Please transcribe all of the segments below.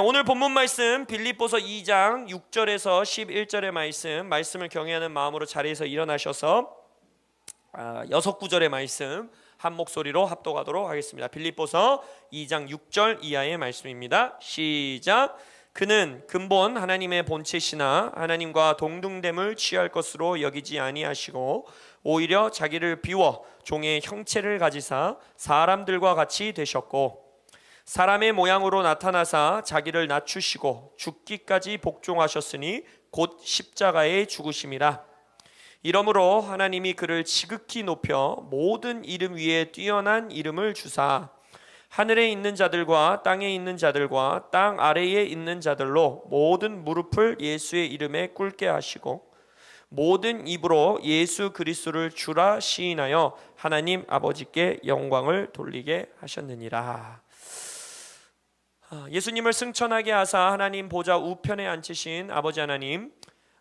오늘 본문 말씀 빌립보서 2장 6절에서 11절의 말씀을 경외하는 마음으로 자리에서 일어나셔서 6구절의 말씀 한 목소리로 합독하도록 하겠습니다. 빌립보서 2장 6절 이하의 말씀입니다. 시작. 그는 근본 하나님의 본체시나 하나님과 동등됨을 취할 것으로 여기지 아니하시고 오히려 자기를 비워 종의 형체를 가지사 사람들과 같이 되셨고 사람의 모양으로 나타나사 자기를 낮추시고 죽기까지 복종하셨으니 곧 십자가에 죽으심이라. 이러므로 하나님이 그를 지극히 높여 모든 이름 위에 뛰어난 이름을 주사 하늘에 있는 자들과 땅에 있는 자들과 땅 아래에 있는 자들로 모든 무릎을 예수의 이름에 꿇게 하시고 모든 입으로 예수 그리스도를 주라 시인하여 하나님 아버지께 영광을 돌리게 하셨느니라. 예수님을 승천하게 하사 하나님 보좌 우편에 앉히신 아버지 하나님,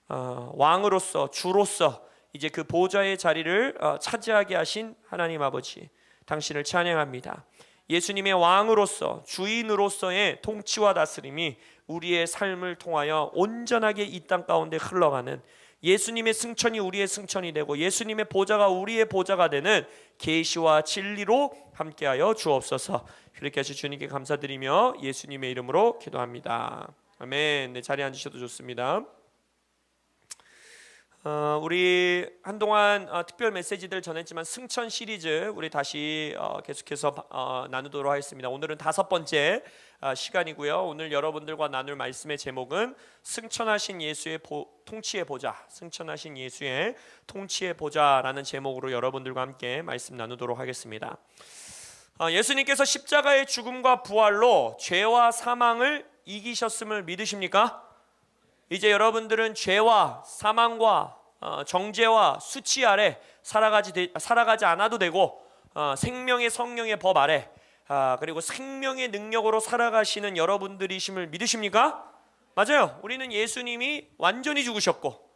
왕으로서 주로서 이제 그 보좌의 자리를 차지하게 하신 하나님 아버지, 당신을 찬양합니다. 예수님의 왕으로서 주인으로서의 통치와 다스림이 우리의 삶을 통하여 온전하게 이 땅 가운데 흘러가는, 예수님의 승천이 우리의 승천이 되고 예수님의 보좌가 우리의 보좌가 되는 계시와 진리로 함께하여 주옵소서. 그렇게 하시 주님께 감사드리며 예수님의 이름으로 기도합니다. 아멘. 네, 자리에 앉으셔도 좋습니다. 우리 한동안 특별 메시지들 전했지만 승천 시리즈 우리 다시 계속해서 나누도록 하겠습니다. 오늘은 5번째 시간이고요. 오늘 여러분들과 나눌 말씀의 제목은 승천하신 예수의 통치의 보좌, 승천하신 예수의 통치의 보좌라는 제목으로 여러분들과 함께 말씀 나누도록 하겠습니다. 예수님께서 십자가의 죽음과 부활로 죄와 사망을 이기셨음을 믿으십니까? 이제 여러분들은 죄와 사망과 정죄와 수치 아래 살아가지 않아도 되고 생명의 성령의 법 아래 그리고 생명의 능력으로 살아가시는 여러분들이심을 믿으십니까? 맞아요. 우리는 예수님이 완전히 죽으셨고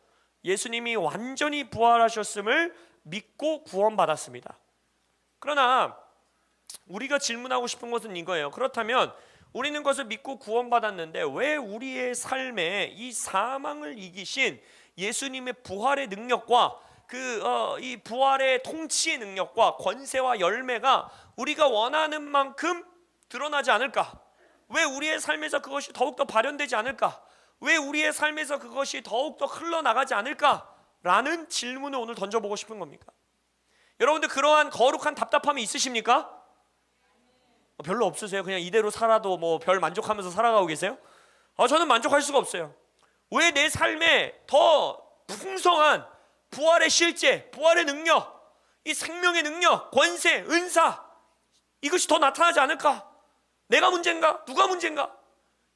예수님이 완전히 부활하셨음을 믿고 구원받았습니다. 그러나 우리가 질문하고 싶은 것은 이거예요. 그렇다면 우리는 그것을 믿고 구원받았는데 왜 우리의 삶에 이 사망을 이기신 예수님의 부활의 능력과 이 부활의 통치의 능력과 권세와 열매가 우리가 원하는 만큼 드러나지 않을까? 왜 우리의 삶에서 그것이 더욱더 발현되지 않을까? 왜 우리의 삶에서 그것이 더욱더 흘러나가지 않을까? 라는 질문을 오늘 던져보고 싶은 겁니까? 여러분들 그러한 거룩한 답답함이 있으십니까? 별로 없으세요? 그냥 이대로 살아도 별 만족하면서 살아가고 계세요? 저는 만족할 수가 없어요. 왜 내 삶에 더 풍성한 부활의 실제, 부활의 능력, 이 생명의 능력, 권세, 은사 이것이 더 나타나지 않을까? 내가 문제인가? 누가 문제인가?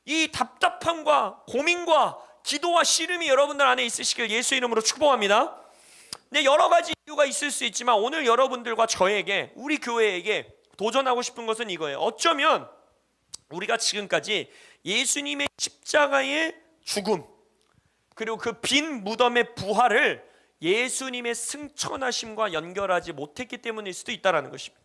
이 답답함과 고민과 기도와 씨름이 여러분들 안에 있으시길 예수 이름으로 축복합니다. 네, 여러 가지 이유가 있을 수 있지만 오늘 여러분들과 저에게, 우리 교회에게 도전하고 싶은 것은 이거예요. 어쩌면 우리가 지금까지 예수님의 십자가의 죽음 그리고 그 빈 무덤의 부활을 예수님의 승천하심과 연결하지 못했기 때문일 수도 있다는 것입니다.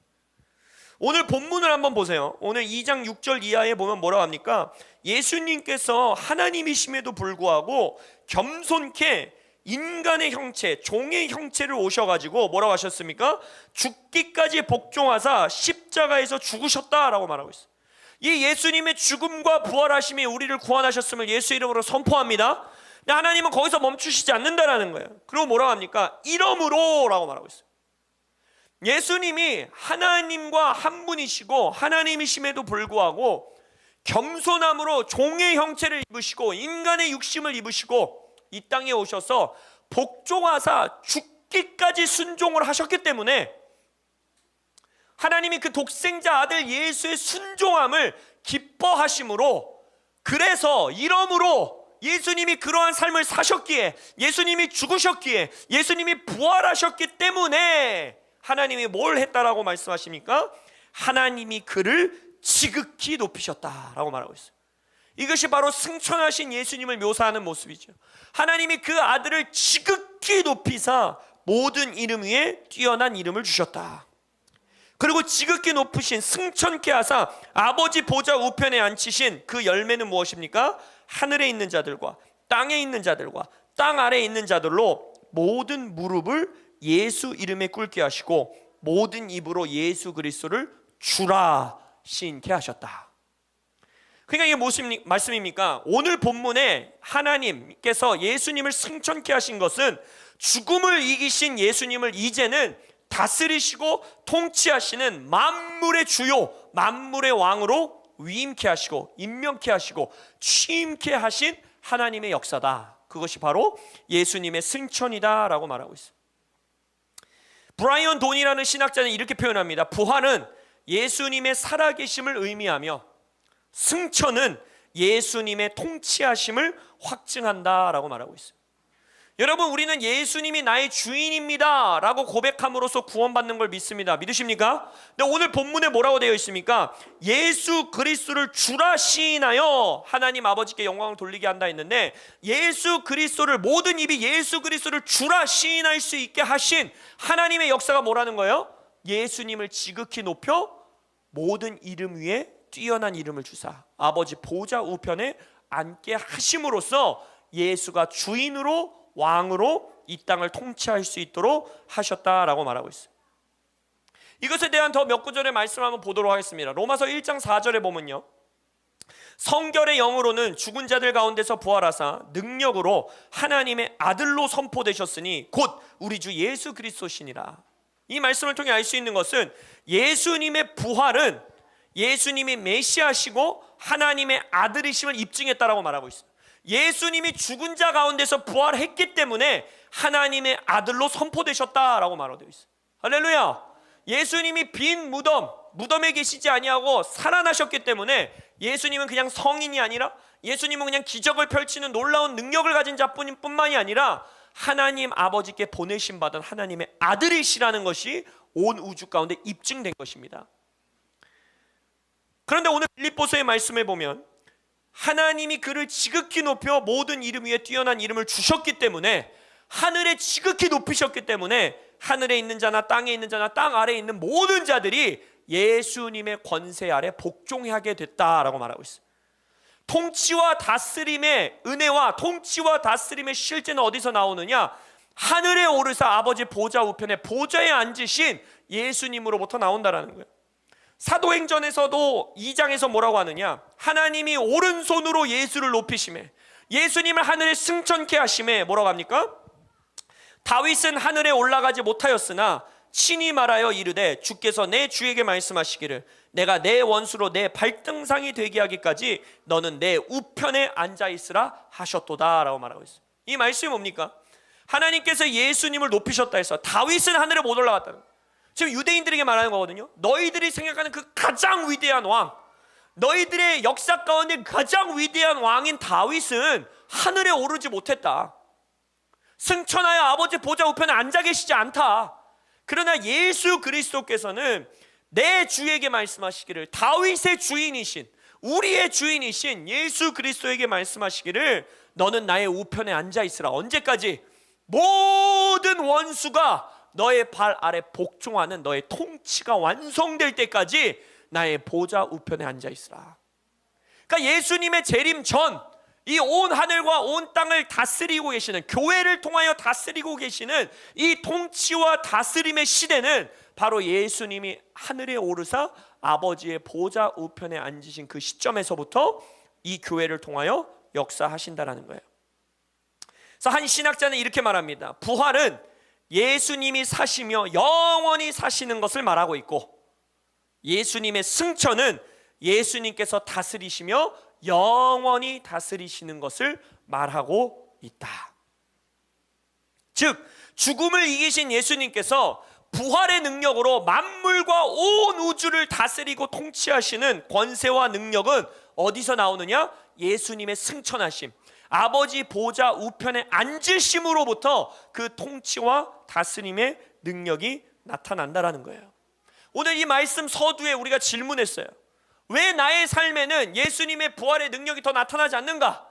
오늘 본문을 한번 보세요. 오늘 2장 6절 이하에 보면 뭐라고 합니까? 예수님께서 하나님이심에도 불구하고 겸손케 인간의 형체, 종의 형체를 오셔가지고 뭐라고 하셨습니까? 죽기까지 복종하사 십자가에서 죽으셨다라고 말하고 있어요. 이 예수님의 죽음과 부활하심이 우리를 구원하셨음을 예수 이름으로 선포합니다. 근데 하나님은 거기서 멈추시지 않는다라는 거예요. 그리고 뭐라고 합니까? 이러므로 라고 말하고 있어요. 예수님이 하나님과 한 분이시고 하나님이심에도 불구하고 겸손함으로 종의 형체를 입으시고 인간의 육심을 입으시고 이 땅에 오셔서 복종하사 죽기까지 순종을 하셨기 때문에 하나님이 그 독생자 아들 예수의 순종함을 기뻐하심으로, 그래서 이러므로 예수님이 그러한 삶을 사셨기에, 예수님이 죽으셨기에, 예수님이 부활하셨기 때문에 하나님이 뭘 했다라고 말씀하십니까? 하나님이 그를 지극히 높이셨다라고 말하고 있어요. 이것이 바로 승천하신 예수님을 묘사하는 모습이죠. 하나님이 그 아들을 지극히 높이사 모든 이름 위에 뛰어난 이름을 주셨다. 그리고 지극히 높으신 승천케 하사 아버지 보좌 우편에 앉히신 그 열매는 무엇입니까? 하늘에 있는 자들과 땅에 있는 자들과 땅 아래에 있는 자들로 모든 무릎을 예수 이름에 꿇게 하시고 모든 입으로 예수 그리스도를 주라 시인케 하셨다. 그러니까 이게 무슨 말씀입니까? 오늘 본문에 하나님께서 예수님을 승천케 하신 것은 죽음을 이기신 예수님을 이제는 다스리시고 통치하시는 만물의 주요, 만물의 왕으로 위임케 하시고 임명케 하시고 취임케 하신 하나님의 역사다. 그것이 바로 예수님의 승천이다 라고 말하고 있어요. 브라이언 돈이라는 신학자는 이렇게 표현합니다. 부활은 예수님의 살아계심을 의미하며 승천은 예수님의 통치하심을 확증한다 라고 말하고 있어요. 여러분, 우리는 예수님이 나의 주인입니다 라고 고백함으로써 구원받는 걸 믿습니다. 믿으십니까? 근데 오늘 본문에 뭐라고 되어 있습니까? 예수 그리스도를 주라 시인하여 하나님 아버지께 영광을 돌리게 한다 했는데, 예수 그리스도를, 모든 입이 예수 그리스도를 주라 시인할 수 있게 하신 하나님의 역사가 뭐라는 거예요? 예수님을 지극히 높여 모든 이름 위에 뛰어난 이름을 주사 아버지 보좌 우편에 앉게 하심으로써 예수가 주인으로 왕으로 이 땅을 통치할 수 있도록 하셨다라고 말하고 있어요. 이것에 대한 더 몇 구절의 말씀 한번 보도록 하겠습니다. 로마서 1장 4절에 보면요, 성결의 영으로는 죽은 자들 가운데서 부활하사 능력으로 하나님의 아들로 선포되셨으니 곧 우리 주 예수 그리스도시니라. 이 말씀을 통해 알 수 있는 것은 예수님의 부활은 예수님이 메시아시고 하나님의 아들이심을 입증했다라고 말하고 있어요. 예수님이 죽은 자 가운데서 부활했기 때문에 하나님의 아들로 선포되셨다라고 말하고 있어요. 할렐루야. 예수님이 빈 무덤에 계시지 아니하고 살아나셨기 때문에 예수님은 그냥 성인이 아니라, 예수님은 그냥 기적을 펼치는 놀라운 능력을 가진 자뿐만이 아니라 하나님 아버지께 보내심 받은 하나님의 아들이시라는 것이 온 우주 가운데 입증된 것입니다. 그런데 오늘 빌립보서의 말씀에 보면 하나님이 그를 지극히 높여 모든 이름 위에 뛰어난 이름을 주셨기 때문에, 하늘에 지극히 높이셨기 때문에 하늘에 있는 자나 땅에 있는 자나 땅 아래에 있는 모든 자들이 예수님의 권세 아래 복종하게 됐다라고 말하고 있어요. 통치와 다스림의 은혜와 통치와 다스림의 실제는 어디서 나오느냐? 하늘에 오르사 아버지 보좌 우편에 보좌에 앉으신 예수님으로부터 나온다라는 거예요. 사도행전에서도 2장에서 뭐라고 하느냐? 하나님이 오른손으로 예수를 높이심에, 예수님을 하늘에 승천케 하심에 뭐라고 합니까? 다윗은 하늘에 올라가지 못하였으나 친히 말하여 이르되 주께서 내 주에게 말씀하시기를 내가 내 원수로 내 발등상이 되게 하기까지 너는 내 우편에 앉아있으라 하셨도다 라고 말하고 있어요. 이 말씀이 뭡니까? 하나님께서 예수님을 높이셨다 해서 다윗은 하늘에 못 올라갔다는 거예요. 지금 유대인들에게 말하는 거거든요. 너희들이 생각하는 그 가장 위대한 왕, 너희들의 역사 가운데 가장 위대한 왕인 다윗은 하늘에 오르지 못했다. 승천하여 아버지 보좌 우편에 앉아 계시지 않다. 그러나 예수 그리스도께서는 내 주에게 말씀하시기를, 다윗의 주인이신, 우리의 주인이신 예수 그리스도에게 말씀하시기를 너는 나의 우편에 앉아 있으라. 언제까지? 모든 원수가 너의 발 아래 복종하는 너의 통치가 완성될 때까지 나의 보좌 우편에 앉아 있으라. 그러니까 예수님의 재림 전 이 온 하늘과 온 땅을 다스리고 계시는, 교회를 통하여 다스리고 계시는 이 통치와 다스림의 시대는 바로 예수님이 하늘에 오르사 아버지의 보좌 우편에 앉으신 그 시점에서부터 이 교회를 통하여 역사하신다라는 거예요. 그래서 한 신학자는 이렇게 말합니다. 부활은 예수님이 사시며 영원히 사시는 것을 말하고 있고, 예수님의 승천은 예수님께서 다스리시며 영원히 다스리시는 것을 말하고 있다. 즉 죽음을 이기신 예수님께서 부활의 능력으로 만물과 온 우주를 다스리고 통치하시는 권세와 능력은 어디서 나오느냐? 예수님의 승천하심, 아버지 보좌 우편에 앉으심으로부터 그 통치와 다스림의 능력이 나타난다라는 거예요. 오늘 이 말씀 서두에 우리가 질문했어요. 왜 나의 삶에는 예수님의 부활의 능력이 더 나타나지 않는가?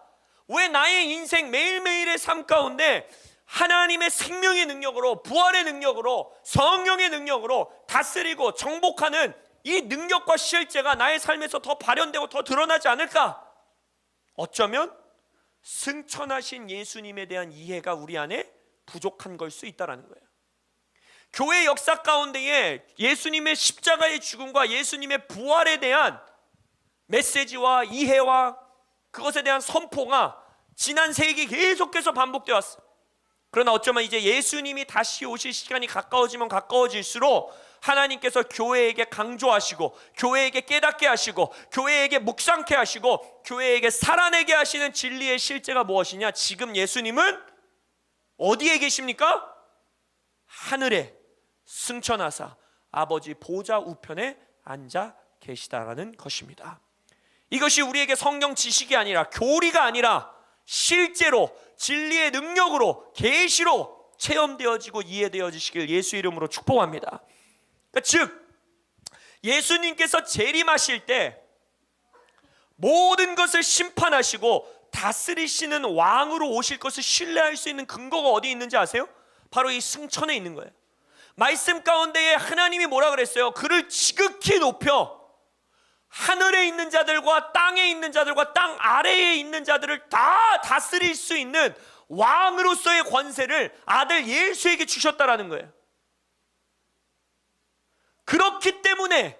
왜 나의 인생 매일매일의 삶 가운데 하나님의 생명의 능력으로, 부활의 능력으로, 성령의 능력으로 다스리고 정복하는 이 능력과 실제가 나의 삶에서 더 발현되고 더 드러나지 않을까? 어쩌면 승천하신 예수님에 대한 이해가 우리 안에 부족한 걸 수 있다는 거예요. 교회 역사 가운데에 예수님의 십자가의 죽음과 예수님의 부활에 대한 메시지와 이해와 그것에 대한 선포가 지난 세기 계속해서 반복되어 왔어요. 그러나 어쩌면 이제 예수님이 다시 오실 시간이 가까워지면 가까워질수록 하나님께서 교회에게 강조하시고, 교회에게 깨닫게 하시고, 교회에게 묵상케 하시고, 교회에게 살아내게 하시는 진리의 실제가 무엇이냐? 지금 예수님은 어디에 계십니까? 하늘에 승천하사 아버지 보좌 우편에 앉아 계시다라는 것입니다. 이것이 우리에게 성경 지식이 아니라, 교리가 아니라 실제로 진리의 능력으로, 계시로 체험되어지고 이해되어지시길 예수 이름으로 축복합니다. 그러니까 즉 예수님께서 재림하실 때 모든 것을 심판하시고 다스리시는 왕으로 오실 것을 신뢰할 수 있는 근거가 어디 있는지 아세요? 바로 이 승천에 있는 거예요. 말씀 가운데에 하나님이 뭐라 그랬어요? 그를 지극히 높여 하늘에 있는 자들과 땅에 있는 자들과 땅 아래에 있는 자들을 다 다스릴 수 있는 왕으로서의 권세를 아들 예수에게 주셨다라는 거예요. 그렇기 때문에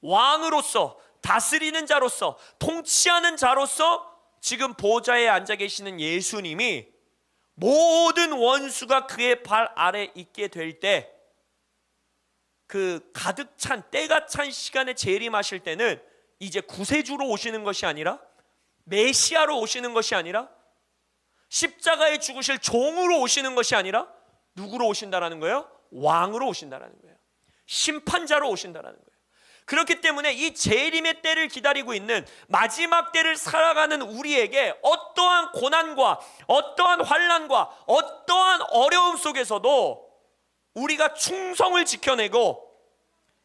왕으로서, 다스리는 자로서, 통치하는 자로서 지금 보좌에 앉아 계시는 예수님이 모든 원수가 그의 발 아래 있게 될 때, 그 가득 찬, 때가 찬 시간에 재림하실 때는 이제 구세주로 오시는 것이 아니라, 메시아로 오시는 것이 아니라, 십자가에 죽으실 종으로 오시는 것이 아니라 누구로 오신다라는 거예요? 왕으로 오신다라는 거예요. 심판자로 오신다라는 거예요. 그렇기 때문에 이 재림의 때를 기다리고 있는, 마지막 때를 살아가는 우리에게 어떠한 고난과 어떠한 환난과 어떠한 어려움 속에서도 우리가 충성을 지켜내고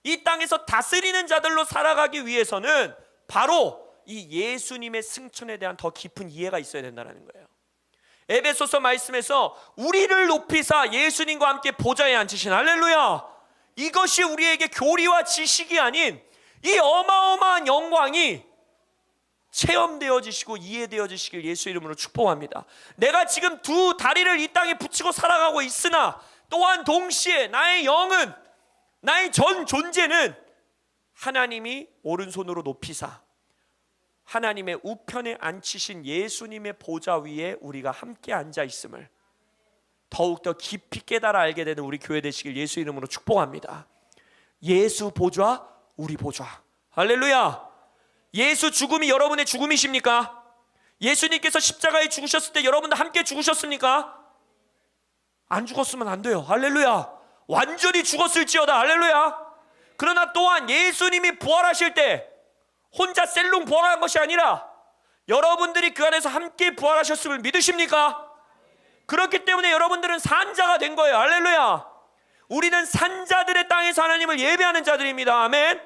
이 땅에서 다스리는 자들로 살아가기 위해서는 바로 이 예수님의 승천에 대한 더 깊은 이해가 있어야 된다는 거예요. 에베소서 말씀에서 우리를 높이사 예수님과 함께 보좌에 앉히신, 할렐루야, 이것이 우리에게 교리와 지식이 아닌 이 어마어마한 영광이 체험되어지시고 이해되어지시길 예수 이름으로 축복합니다. 내가 지금 두 다리를 이 땅에 붙이고 살아가고 있으나 또한 동시에 나의 영은, 나의 전 존재는 하나님이 오른손으로 높이사 하나님의 우편에 앉히신 예수님의 보좌 위에 우리가 함께 앉아 있음을 더욱더 깊이 깨달아 알게 되는 우리 교회 되시길 예수 이름으로 축복합니다. 예수 보좌, 우리 보좌. 할렐루야. 예수 죽음이 여러분의 죽음이십니까? 예수님께서 십자가에 죽으셨을 때 여러분도 함께 죽으셨습니까? 안 죽었으면 안 돼요. 할렐루야. 완전히 죽었을지어다. 할렐루야. 그러나 또한 예수님이 부활하실 때 혼자 셀롱 부활한 것이 아니라 여러분들이 그 안에서 함께 부활하셨음을 믿으십니까? 그렇기 때문에 여러분들은 산자가 된 거예요. 할렐루야. 우리는 산자들의 땅에서 하나님을 예배하는 자들입니다. 아멘.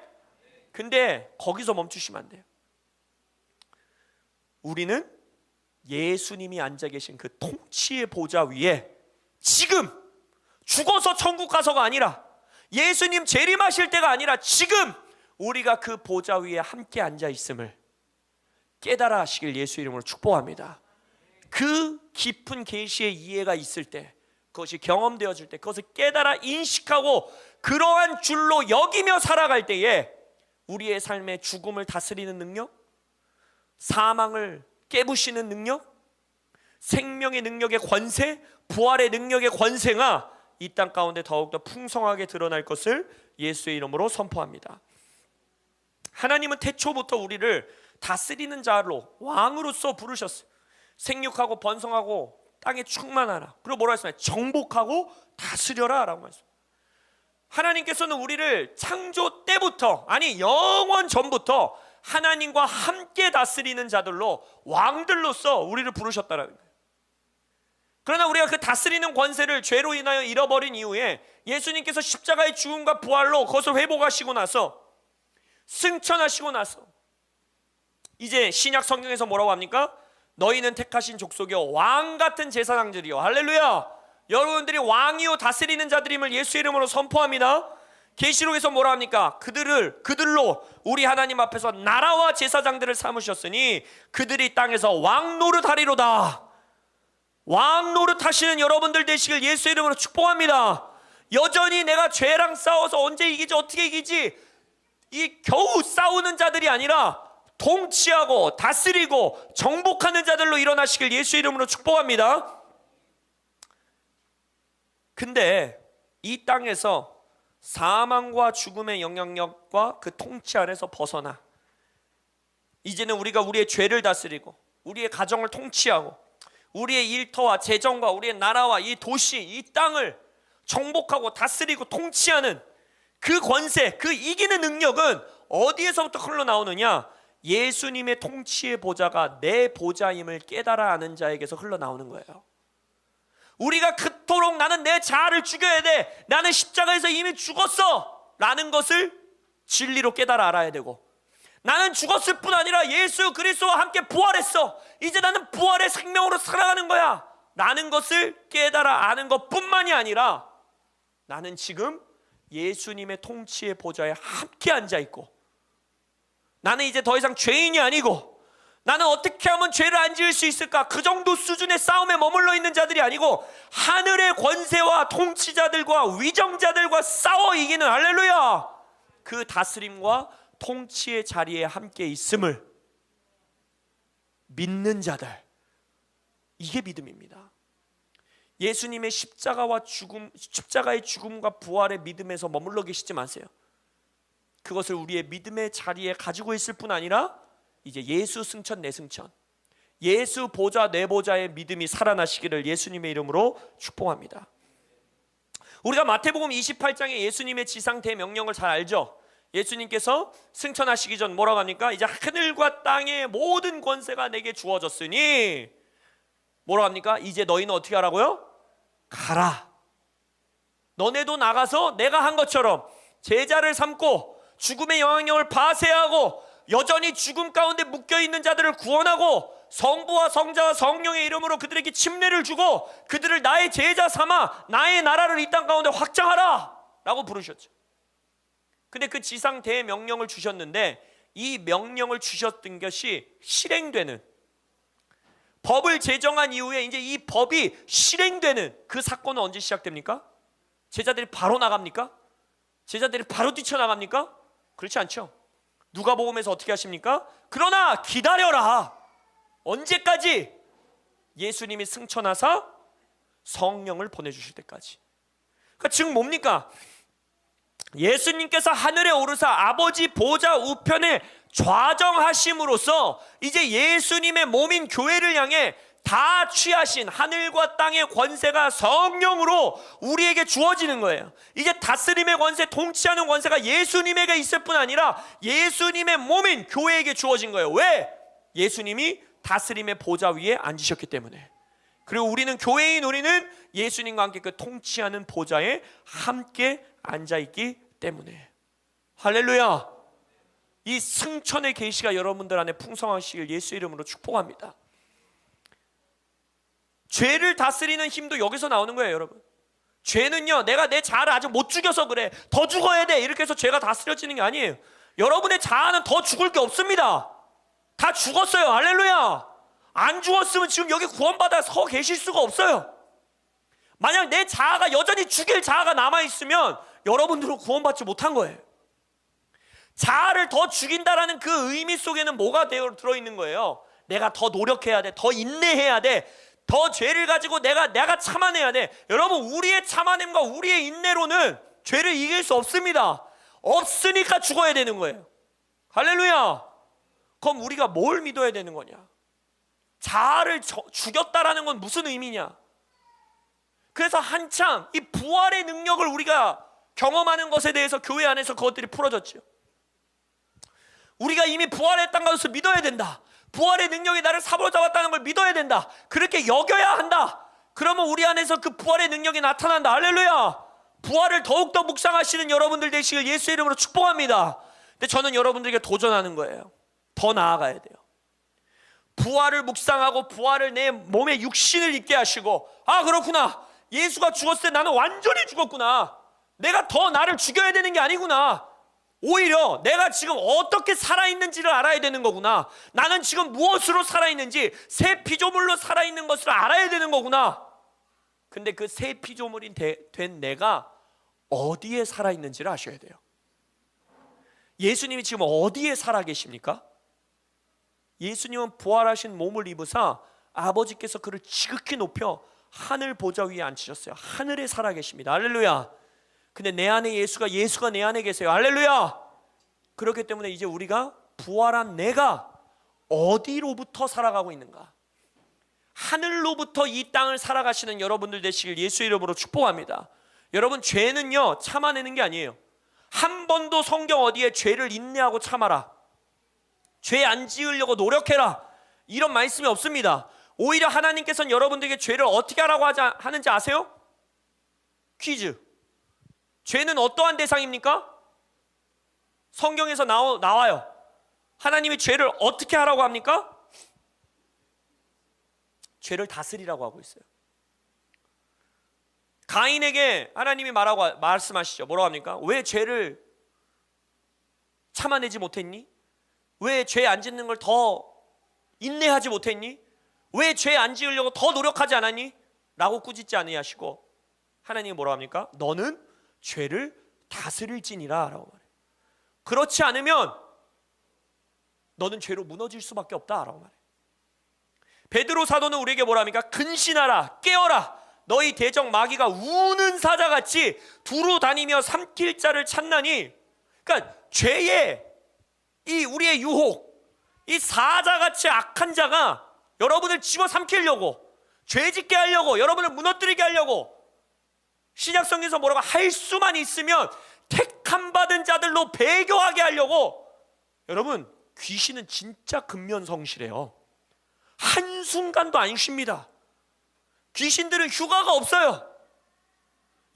근데 거기서 멈추시면 안 돼요. 우리는 예수님이 앉아 계신 그 통치의 보좌 위에 지금 죽어서 천국 가서가 아니라, 예수님 재림하실 때가 아니라 지금 우리가 그 보좌 위에 함께 앉아 있음을 깨달아 하시길 예수 이름으로 축복합니다. 그 깊은 계시의 이해가 있을 때, 그것이 경험되어질 때, 그것을 깨달아 인식하고 그러한 줄로 여기며 살아갈 때에 우리의 삶의 죽음을 다스리는 능력, 사망을 깨부시는 능력, 생명의 능력의 권세, 부활의 능력의 권세가 이 땅 가운데 더욱더 풍성하게 드러날 것을 예수의 이름으로 선포합니다. 하나님은 태초부터 우리를 다스리는 자로, 왕으로서 부르셨어요. 생육하고 번성하고 땅에 충만하라. 그리고 뭐라 했어요? 정복하고 다스려라 라고 말했어요. 하나님께서는 우리를 창조 때부터, 아니 영원 전부터 하나님과 함께 다스리는 자들로, 왕들로서 우리를 부르셨다라는 거예요. 그러나 우리가 그 다스리는 권세를 죄로 인하여 잃어버린 이후에 예수님께서 십자가의 죽음과 부활로 그것을 회복하시고 나서, 승천하시고 나서 이제 신약 성경에서 뭐라고 합니까? 너희는 택하신 족속이요 왕같은 제사장들이요. 할렐루야. 여러분들이 왕이요 다스리는 자들임을 예수 이름으로 선포합니다. 계시록에서 뭐라 합니까? 그들로 우리 하나님 앞에서 나라와 제사장들을 삼으셨으니 그들이 땅에서 왕 노릇하리로다. 왕 노릇하시는 여러분들 되시길 예수 이름으로 축복합니다. 여전히 내가 죄랑 싸워서 언제 이기지 어떻게 이기지 이 겨우 싸우는 자들이 아니라 통치하고 다스리고 정복하는 자들로 일어나시길 예수 이름으로 축복합니다. 근데 이 땅에서 사망과 죽음의 영향력과 그 통치 아래서 벗어나 이제는 우리가 우리의 죄를 다스리고 우리의 가정을 통치하고 우리의 일터와 재정과 우리의 나라와 이 도시, 이 땅을 정복하고 다스리고 통치하는 그 권세, 그 이기는 능력은 어디에서부터 흘러나오느냐? 예수님의 통치의 보좌가 내 보좌임을 깨달아 아는 자에게서 흘러나오는 거예요. 우리가 그토록 나는 내 자아를 죽여야 돼, 나는 십자가에서 이미 죽었어 라는 것을 진리로 깨달아 알아야 되고, 나는 죽었을 뿐 아니라 예수 그리스도와 함께 부활했어, 이제 나는 부활의 생명으로 살아가는 거야 라는 것을 깨달아 아는 것뿐만이 아니라 나는 지금 예수님의 통치의 보좌에 함께 앉아있고, 나는 이제 더 이상 죄인이 아니고, 나는 어떻게 하면 죄를 안 지을 수 있을까, 그 정도 수준의 싸움에 머물러 있는 자들이 아니고 하늘의 권세와 통치자들과 위정자들과 싸워 이기는, 할렐루야, 그 다스림과 통치의 자리에 함께 있음을 믿는 자들, 이게 믿음입니다. 예수님의 십자가의 죽음과 부활의 믿음에서 머물러 계시지 마세요. 그것을 우리의 믿음의 자리에 가지고 있을 뿐 아니라 이제 예수 승천 내 승천, 예수 보좌 내 보좌의 믿음이 살아나시기를 예수님의 이름으로 축복합니다. 우리가 마태복음 28장에 예수님의 지상 대명령을 잘 알죠? 예수님께서 승천하시기 전 뭐라고 합니까? 이제 하늘과 땅의 모든 권세가 내게 주어졌으니 뭐라고 합니까? 이제 너희는 어떻게 하라고요? 가라. 너네도 나가서 내가 한 것처럼 제자를 삼고 죽음의 영향력을 파쇄하고 여전히 죽음 가운데 묶여있는 자들을 구원하고 성부와 성자와 성령의 이름으로 그들에게 침례를 주고 그들을 나의 제자 삼아 나의 나라를 이 땅 가운데 확장하라 라고 부르셨죠. 근데 그 지상 대명령을 주셨는데 이 명령을 주셨던 것이 실행되는, 법을 제정한 이후에 이제 이 법이 실행되는 그 사건은 언제 시작됩니까? 제자들이 바로 나갑니까? 제자들이 바로 뛰쳐나갑니까? 그렇지 않죠. 누가복음에서 어떻게 하십니까? 그러나 기다려라. 언제까지? 예수님이 승천하사 성령을 보내주실 때까지. 그러니까 즉 뭡니까? 예수님께서 하늘에 오르사 아버지 보좌 우편에 좌정하심으로써 이제 예수님의 몸인 교회를 향해 다 취하신 하늘과 땅의 권세가 성령으로 우리에게 주어지는 거예요. 이제 다스림의 권세, 통치하는 권세가 예수님에게 있을 뿐 아니라 예수님의 몸인 교회에게 주어진 거예요. 왜? 예수님이 다스림의 보좌 위에 앉으셨기 때문에. 그리고 우리는 교회인, 우리는 예수님과 함께 그 통치하는 보좌에 함께 앉아있기 때문에. 할렐루야. 이 승천의 계시가 여러분들 안에 풍성하시길 예수 이름으로 축복합니다. 죄를 다스리는 힘도 여기서 나오는 거예요, 여러분. 죄는요, 내가 내 자아를 아직 못 죽여서 그래, 더 죽어야 돼, 이렇게 해서 죄가 다스려지는 게 아니에요. 여러분의 자아는 더 죽을 게 없습니다. 다 죽었어요. 할렐루야. 안 죽었으면 지금 여기 구원받아 서 계실 수가 없어요. 만약 내 자아가 여전히 죽일 자아가 남아있으면 여러분들은 구원받지 못한 거예요. 자아를 더 죽인다라는 그 의미 속에는 뭐가 들어있는 거예요? 내가 더 노력해야 돼, 더 인내해야 돼, 더 죄를 가지고 내가 참아내야 돼. 여러분, 우리의 참아냄과 우리의 인내로는 죄를 이길 수 없습니다. 없으니까 죽어야 되는 거예요. 할렐루야. 그럼 우리가 뭘 믿어야 되는 거냐? 자아를 죽였다라는 건 무슨 의미냐? 그래서 한창 이 부활의 능력을 우리가 경험하는 것에 대해서 교회 안에서 그것들이 풀어졌죠. 우리가 이미 부활했다는 것을 믿어야 된다. 부활의 능력이 나를 사로잡았다는 걸 믿어야 된다. 그렇게 여겨야 한다. 그러면 우리 안에서 그 부활의 능력이 나타난다. 할렐루야. 부활을 더욱더 묵상하시는 여러분들 되시길 예수 이름으로 축복합니다. 근데 저는 여러분들에게 도전하는 거예요. 더 나아가야 돼요. 부활을 묵상하고 부활을 내 몸에 육신을 입게 하시고, 아 그렇구나, 예수가 죽었을 때 나는 완전히 죽었구나, 내가 더 나를 죽여야 되는 게 아니구나, 오히려 내가 지금 어떻게 살아있는지를 알아야 되는 거구나, 나는 지금 무엇으로 살아있는지 새 피조물로 살아있는 것을 알아야 되는 거구나. 근데 그 새 피조물이 된 내가 어디에 살아있는지를 아셔야 돼요. 예수님이 지금 어디에 살아계십니까? 예수님은 부활하신 몸을 입으사 아버지께서 그를 지극히 높여 하늘 보좌 위에 앉히셨어요. 하늘에 살아계십니다. 할렐루야. 근데 내 안에 예수가 내 안에 계세요. 할렐루야. 그렇기 때문에 이제 우리가 부활한 내가 어디로부터 살아가고 있는가? 하늘로부터 이 땅을 살아가시는 여러분들 되시길 예수 이름으로 축복합니다. 여러분, 죄는요 참아내는 게 아니에요. 한 번도 성경 어디에 죄를 인내하고 참아라, 죄 안 지으려고 노력해라, 이런 말씀이 없습니다. 오히려 하나님께서는 여러분들에게 죄를 어떻게 하라고 하는지 아세요? 퀴즈. 죄는 어떠한 대상입니까? 성경에서 나와요. 하나님이 죄를 어떻게 하라고 합니까? 죄를 다스리라고 하고 있어요. 가인에게 하나님이 말씀하시죠. 뭐라고 합니까? 왜 죄를 참아내지 못했니? 왜 죄 안 짓는 걸 더 인내하지 못했니? 왜 죄 안 지으려고 더 노력하지 않았니? 라고 꾸짖지 아니하시고 하나님이 뭐라고 합니까? 너는 죄를 다스릴지니라 라고 말해요. 그렇지 않으면 너는 죄로 무너질 수밖에 없다 라고 말해요. 베드로 사도는 우리에게 뭐라 합니까? 근신하라, 깨어라, 너희 대적 마귀가 우는 사자같이 두루 다니며 삼킬 자를 찾나니. 그러니까 죄의 이 우리의 유혹, 이 사자같이 악한 자가 여러분을 집어삼키려고, 죄짓게 하려고, 여러분을 무너뜨리게 하려고, 신약성경에서 뭐라고 할 수만 있으면 택함 받은 자들로 배교하게 하려고. 여러분, 귀신은 진짜 근면성실해요. 한순간도 안 쉽니다. 귀신들은 휴가가 없어요.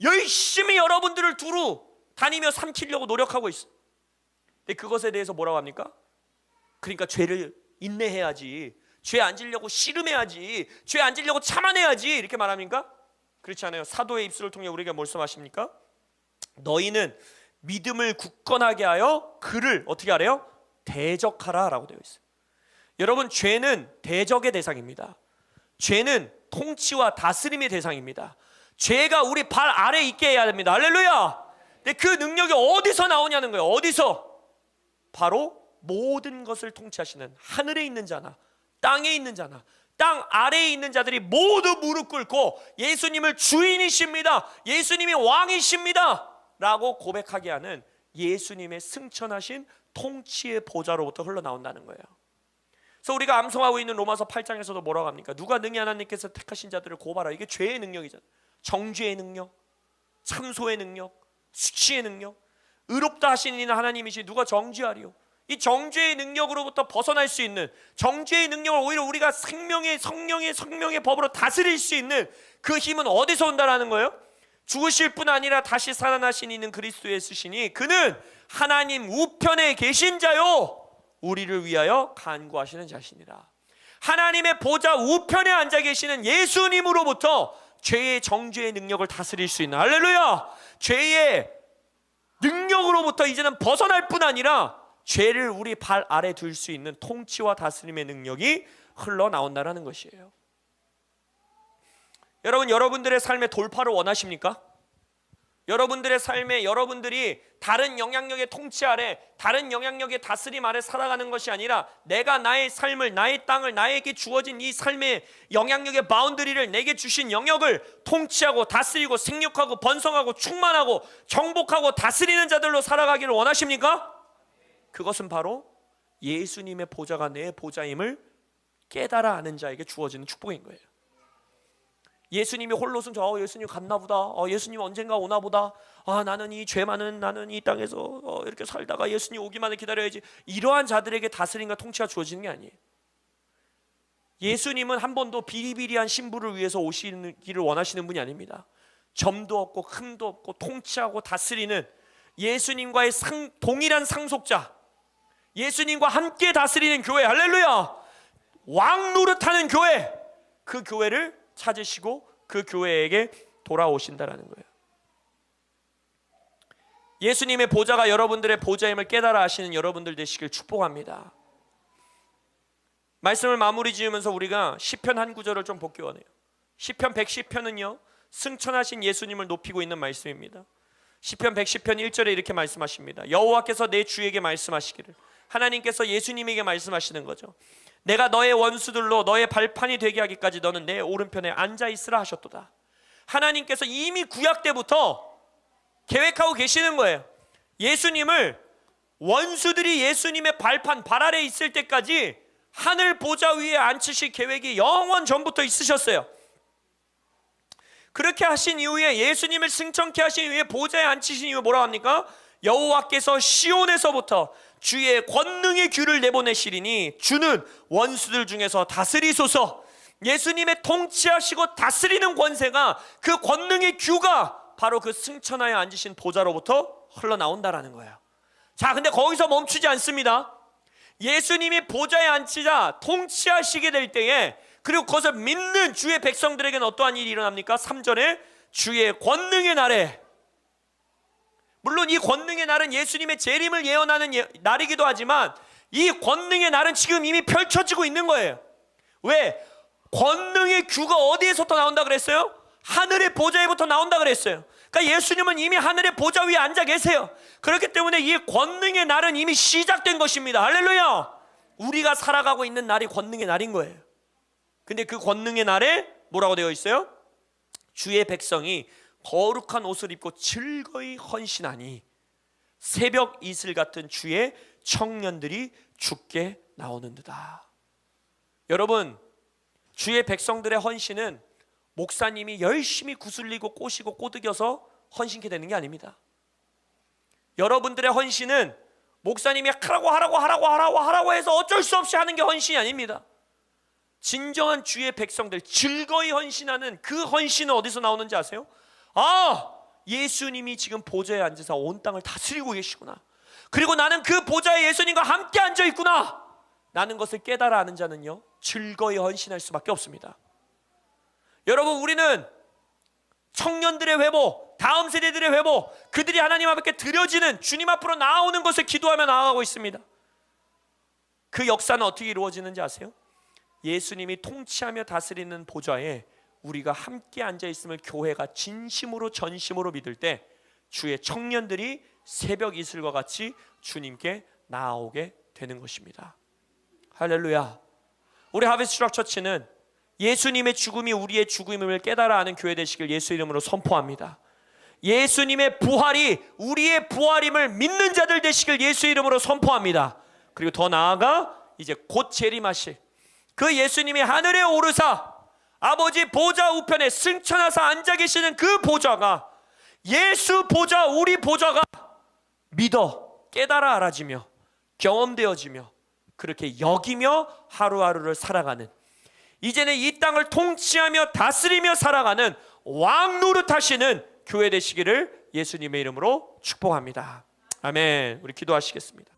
열심히 여러분들을 두루 다니며 삼키려고 노력하고 있어요. 근데 그것에 대해서 뭐라고 합니까? 그러니까 죄를 인내해야지, 죄 안 지려고 씨름해야지, 죄 안 지려고 참아내야지, 이렇게 말합니까? 그렇지 않아요. 사도의 입술을 통해 우리에게 말씀하십니까? 너희는 믿음을 굳건하게 하여 그를 어떻게 하래요? 대적하라 라고 되어 있어요. 여러분, 죄는 대적의 대상입니다. 죄는 통치와 다스림의 대상입니다. 죄가 우리 발 아래 있게 해야 됩니다. 할렐루야. 근데 그 능력이 어디서 나오냐는 거예요. 어디서? 바로 모든 것을 통치하시는 하늘에 있는 자나 땅에 있는 자나 땅 아래에 있는 자들이 모두 무릎 꿇고 예수님을 주인이십니다, 예수님이 왕이십니다 라고 고백하게 하는 예수님의 승천하신 통치의 보좌로부터 흘러나온다는 거예요. 그래서 우리가 암송하고 있는 로마서 8장에서도 뭐라고 합니까? 누가 능히 하나님께서 택하신 자들을 고발하라. 이게 죄의 능력이잖아요. 정죄의 능력, 참소의 능력, 수치의 능력. 의롭다 하신 이는 하나님이시 누가 정죄하리요. 이 정죄의 능력으로부터 벗어날 수 있는, 정죄의 능력을 오히려 우리가 생명의 성령의 법으로 다스릴 수 있는 그 힘은 어디서 온다라는 거예요? 죽으실 뿐 아니라 다시 살아나신 이는 그리스도에 쓰시니 그는 하나님 우편에 계신 자요 우리를 위하여 간구하시는 자시니라. 하나님의 보좌 우편에 앉아 계시는 예수님으로부터 죄의 정죄의 능력을 다스릴 수 있는, 할렐루야, 죄의 능력으로부터 이제는 벗어날 뿐 아니라 죄를 우리 발 아래 둘 수 있는 통치와 다스림의 능력이 흘러나온다는 것이에요. 여러분, 여러분들의 삶의 돌파를 원하십니까? 여러분들의 삶에 여러분들이 다른 영향력의 통치 아래, 다른 영향력의 다스림 아래 살아가는 것이 아니라 내가 나의 삶을, 나의 땅을, 나에게 주어진 이 삶의 영향력의 바운더리를, 내게 주신 영역을 통치하고 다스리고 생육하고 번성하고 충만하고 정복하고 다스리는 자들로 살아가기를 원하십니까? 그것은 바로 예수님의 보좌가 내 보좌임을 깨달아 아는 자에게 주어지는 축복인 거예요. 예수님이 홀로 승천, 예수님 갔나 보다, 예수님 언젠가 오나 보다, 나는 이 죄 많은 나는 이 땅에서 이렇게 살다가 예수님 오기만을 기다려야지, 이러한 자들에게 다스림과 통치가 주어지는 게 아니에요. 예수님은 한 번도 비리비리한 신부를 위해서 오시기를 원하시는 분이 아닙니다. 점도 없고 흠도 없고 통치하고 다스리는 예수님과의 동일한 상속자, 예수님과 함께 다스리는 교회, 할렐루야. 왕 노릇하는 교회, 그 교회를 찾으시고 그 교회에게 돌아오신다라는 거예요. 예수님의 보좌가 여러분들의 보좌임을 깨달아 하시는 여러분들 되시길 축복합니다. 말씀을 마무리 지으면서 우리가 시편 한 구절을 좀 복기 원해요. 시편 110편은요 승천하신 예수님을 높이고 있는 말씀입니다. 시편 110편 1절에 이렇게 말씀하십니다. 여호와께서 내 주에게 말씀하시기를, 하나님께서 예수님에게 말씀하시는 거죠. 내가 너의 원수들로 너의 발판이 되게 하기까지 너는 내 오른편에 앉아 있으라 하셨도다. 하나님께서 이미 구약 때부터 계획하고 계시는 거예요. 예수님을, 원수들이 예수님의 발판, 발 아래 있을 때까지 하늘 보좌 위에 앉히실 계획이 영원 전부터 있으셨어요. 그렇게 하신 이후에, 예수님을 승천케 하신 이후에 보좌에 앉히신 이후에 뭐라고 합니까? 여호와께서 시온에서부터 주의 권능의 규를 내보내시리니 주는 원수들 중에서 다스리소서. 예수님의 통치하시고 다스리는 권세가, 그 권능의 규가 바로 그 승천하여 앉으신 보좌로부터 흘러나온다라는 거예요. 자, 근데 거기서 멈추지 않습니다. 예수님이 보좌에 앉히자 통치하시게 될 때에, 그리고 그것을 믿는 주의 백성들에게는 어떠한 일이 일어납니까? 3절에 주의 권능의 날에, 물론 이 권능의 날은 예수님의 재림을 예언하는 날이기도 하지만 이 권능의 날은 지금 이미 펼쳐지고 있는 거예요. 왜? 권능의 규가 어디에서부터 나온다 그랬어요? 하늘의 보좌에부터 나온다 그랬어요. 그러니까 예수님은 이미 하늘의 보좌 위에 앉아 계세요. 그렇기 때문에 이 권능의 날은 이미 시작된 것입니다. 할렐루야. 우리가 살아가고 있는 날이 권능의 날인 거예요. 근데 그 권능의 날에 뭐라고 되어 있어요? 주의 백성이 거룩한 옷을 입고 즐거이 헌신하니 새벽 이슬 같은 주의 청년들이 죽게 나오는도다. 여러분, 주의 백성들의 헌신은 목사님이 열심히 구슬리고 꼬시고 꼬드겨서 헌신케 되는 게 아닙니다. 여러분들의 헌신은 목사님이 하라고 해서 어쩔 수 없이 하는 게 헌신이 아닙니다. 진정한 주의 백성들 즐거이 헌신하는 그 헌신은 어디서 나오는지 아세요? 아, 예수님이 지금 보좌에 앉아서 온 땅을 다스리고 계시구나, 그리고 나는 그 보좌에 예수님과 함께 앉아 있구나 라는 것을 깨달아 아는 자는요 즐거이 헌신할 수밖에 없습니다. 여러분, 우리는 청년들의 회복, 다음 세대들의 회복, 그들이 하나님 앞에 드려지는, 주님 앞으로 나오는 것을 기도하며 나아가고 있습니다. 그 역사는 어떻게 이루어지는지 아세요? 예수님이 통치하며 다스리는 보좌에 우리가 함께 앉아있음을 교회가 진심으로 전심으로 믿을 때 주의 청년들이 새벽 이슬과 같이 주님께 나아오게 되는 것입니다. 할렐루야. 우리 하베스 추락 처치는 예수님의 죽음이 우리의 죽음임을 깨달아 아는 교회 되시길 예수 이름으로 선포합니다. 예수님의 부활이 우리의 부활임을 믿는 자들 되시길 예수 이름으로 선포합니다. 그리고 더 나아가 이제 곧 재림하실 그 예수님이 하늘에 오르사 아버지 보좌 우편에 승천하사 앉아 계시는 그 보좌가, 예수 보좌, 우리 보좌가 믿어 깨달아 알아지며 경험되어지며 그렇게 여기며 하루하루를 살아가는, 이제는 이 땅을 통치하며 다스리며 살아가는 왕 노릇하시는 교회 되시기를 예수님의 이름으로 축복합니다. 아멘. 우리 기도하시겠습니다.